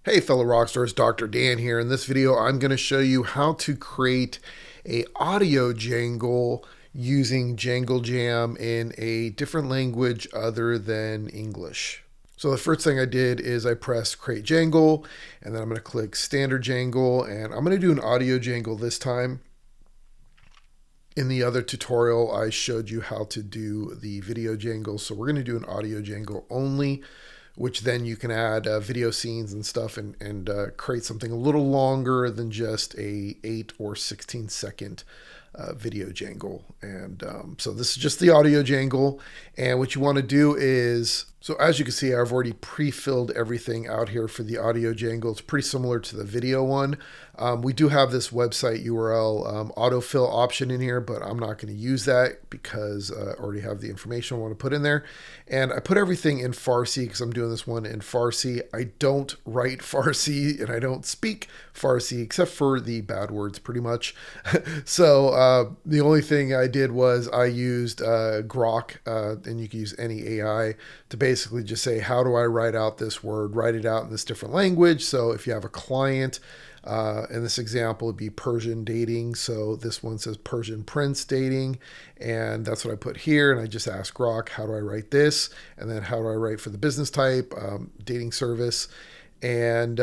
Hey fellow rockstars, Dr. Dan here. In this video, I'm going to show you how to create a audio jangle using Jangle Jam in a different language other than English. So the first thing I did is I pressed create jangle, and then I'm going to click standard jangle, and I'm going to do an audio jangle this time. In the other tutorial, I showed you how to do the video jangle, so we're going to do an audio jangle only, which then you can add video scenes and stuff and create something a little longer than just a 8 or 16 second video jangle. And so this is just the audio jangle. And what you want to do is, so as you can see, I've already pre-filled everything out here for the audio jangle. It's pretty similar to the video one. We do have this website URL autofill option in here, but I'm not going to use that because I already have the information I want to put in there. And I put everything in Farsi because I'm doing this one in Farsi. I don't write Farsi and I don't speak Farsi except for the bad words pretty much. So the only thing I did was I used Grok, and you can use any AI to basically just say, how do I write out this word, write it out in this different language. So if you have a client, in this example, it'd be Persian dating. So this one says Persian prince dating. And that's what I put here. And I just asked Grok, how do I write this? And then how do I write for the business type, dating service? And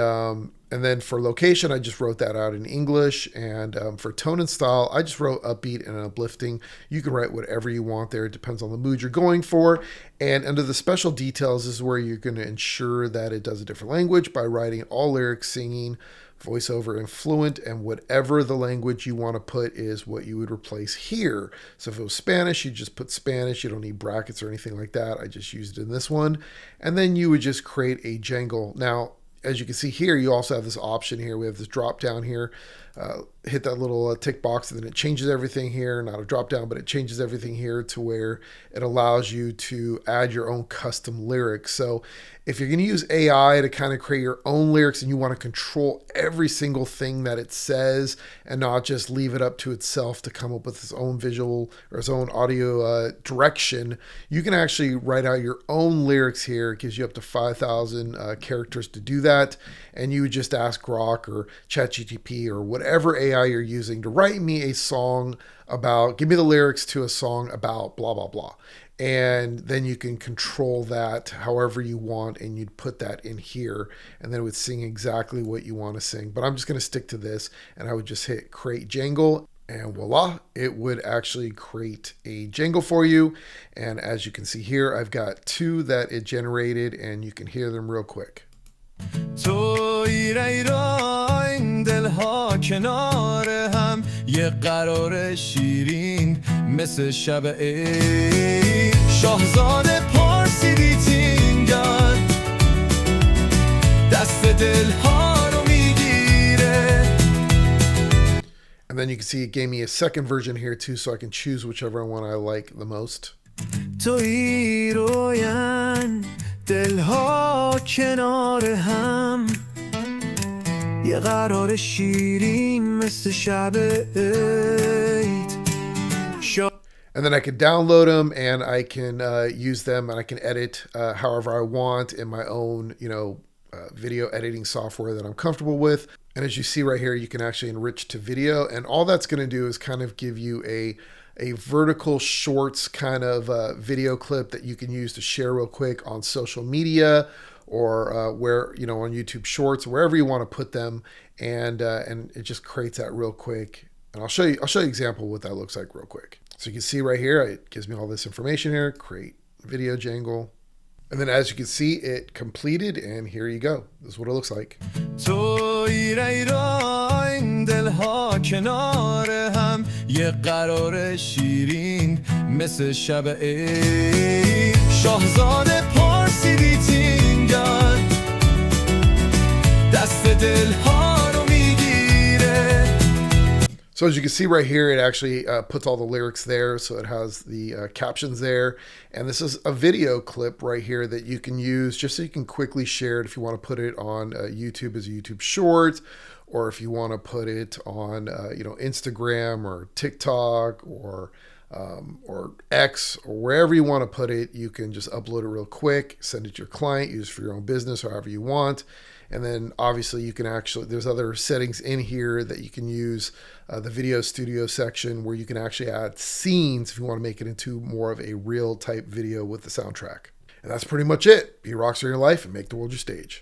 then for location, I just wrote that out in English. And for tone and style, I just wrote upbeat and uplifting. You can write whatever you want there. It depends on the mood you're going for. And under the special details is where you're going to ensure that it does a different language by writing all lyrics, singing, voiceover, and fluent, and whatever the language you want to put is what you would replace here. So if it was Spanish, you just put Spanish. You don't need brackets or anything like that. I just used it in this one. And then you would just create a jangle. Now, as you can see here, you also have this option here. We have this drop down here. Hit that little tick box, and then it changes everything here. Not a drop down, but it changes everything here to where it allows you to add your own custom lyrics. So if you're going to use AI to kind of create your own lyrics and you want to control every single thing that it says and not just leave it up to itself to come up with its own visual or its own audio direction, you can actually write out your own lyrics here. It gives you up to 5,000 characters to do that. And you would just ask Grok or ChatGPT or whatever AI you're using to write me a song about, give me the lyrics to a song about blah, blah, blah. And then you can control that however you want, and you'd put that in here, and then it would sing exactly what you want to sing. But I'm just going to stick to this, and I would just hit create jangle, and voila, it would actually create a jangle for you. And as you can see here, I've got 2 that it generated, and you can hear them real quick. تو ایران دلها کنار هم یه قرار شیرین مثل شب عید شاهزاده پارسی ویتینگن دست دلها رو میگیره. And then you can see it gave me a second version here too, so I can choose whichever one I like the most. تو ایران دلها کنار هم یه قرار شیرین مثل شب عید. And then I can download them, and I can use them, and I can edit however I want in my own, video editing software that I'm comfortable with. And as you see right here, you can actually enrich to video, and all that's going to do is kind of give you a vertical shorts kind of video clip that you can use to share real quick on social media or where, on YouTube Shorts, wherever you want to put them. And it just creates that real quick. And I'll show you an example of what that looks like real quick. So you can see right here, it gives me all this information here, create video jangle. And then as you can see, it completed, and here you go. This is what it looks like. تو ایران دلها کنار هم یه قرار شیرین مثل شب عید شاهزاده پارسی ویتینگن دست دلها رو میگیره. So as you can see right here, it actually puts all the lyrics there. So it has the captions there. And this is a video clip right here that you can use just so you can quickly share it if you want to put it on YouTube as a YouTube short, or if you want to put it on Instagram or TikTok or or X or wherever you want to put it. You can just upload it real quick, send it to your client, use it for your own business, however you want. And then obviously you can actually, there's other settings in here that you can use, the video studio section where you can actually add scenes if you want to make it into more of a real type video with the soundtrack. And that's pretty much it. Be a rockstar in your life and make the world your stage.